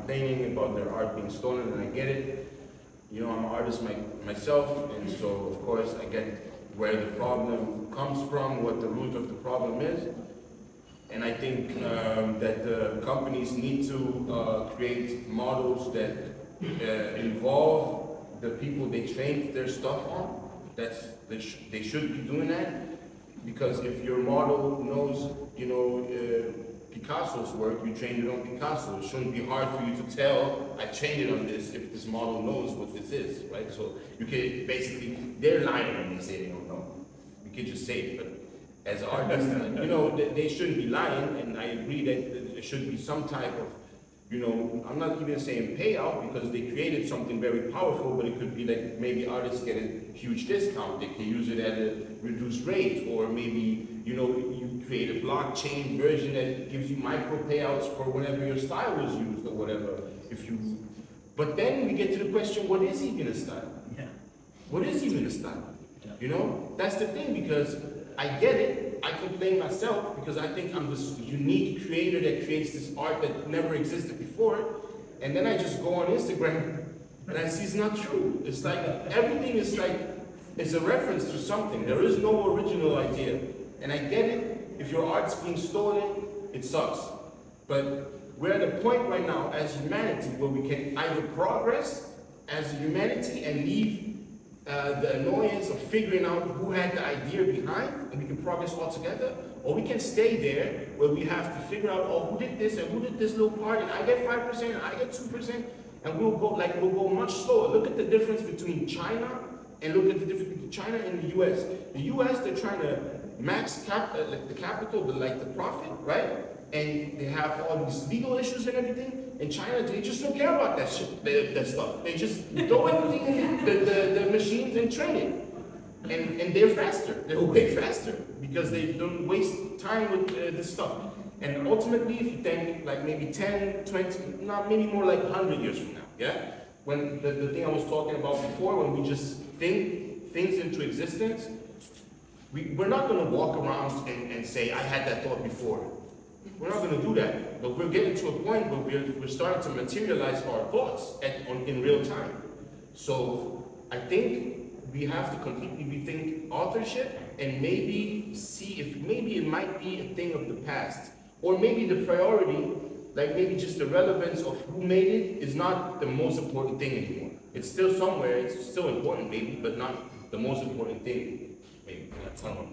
complaining about their art being stolen, and I get it. You know, I'm an artist myself, and so of course I get where the problem comes from, what the root of the problem is. And I think that the companies need to create models that involve the people they trained their stuff on. They should be doing that, because if your model knows, you know, Picasso's work, you trained it on Picasso. It shouldn't be hard for you to tell, I trained it on this, if this model knows what this is, right? So you can basically, they're lying when they say they don't know. You could just say it, but as artists, you know, they shouldn't be lying, and I agree that there should be some type of, you know, I'm not even saying payout, because they created something very powerful, but it could be like maybe artists get a huge discount. They can use it at a reduced rate, or maybe, you know, you create a blockchain version that gives you micro payouts for whenever your style was used or whatever. But then we get to the question, what is even a style? Yeah. What is even a style? Yeah. You know, that's the thing, because I get it. I complain myself because I think I'm this unique creator that creates this art that never existed before. And then I just go on Instagram and I see it's not true. It's like everything is like, it's a reference to something. There is no original idea. And I get it. If your art's being stolen, it sucks. But we're at a point right now as humanity where we can either progress as humanity and leave the annoyance of figuring out who had the idea behind, and we can progress all together, or we can stay there where we have to figure out, oh, who did this and who did this little part, and I get 5% and I get 2%, and we'll go much slower. Look at the difference between China and look at the difference between China and the US. The US, they're trying to max the capital, the profit, right? And they have all these legal issues and everything. In China, they just don't care about that shit, that stuff. They just throw everything in the machines and train it. And they're faster. They're way faster because they don't waste time with this stuff. And ultimately, if you think like maybe 10, 20, not maybe more like 100 years from now, yeah? When the thing I was talking about before, when we just think things into existence, we're not going to walk around and say, I had that thought before. We're not going to do that, but we're getting to a point where we're starting to materialize our thoughts in real time. So I think we have to completely rethink authorship and maybe see if maybe it might be a thing of the past, or maybe the priority, like maybe just the relevance of who made it is not the most important thing anymore. It's still somewhere, it's still important maybe, but not the most important thing. Maybe that's how.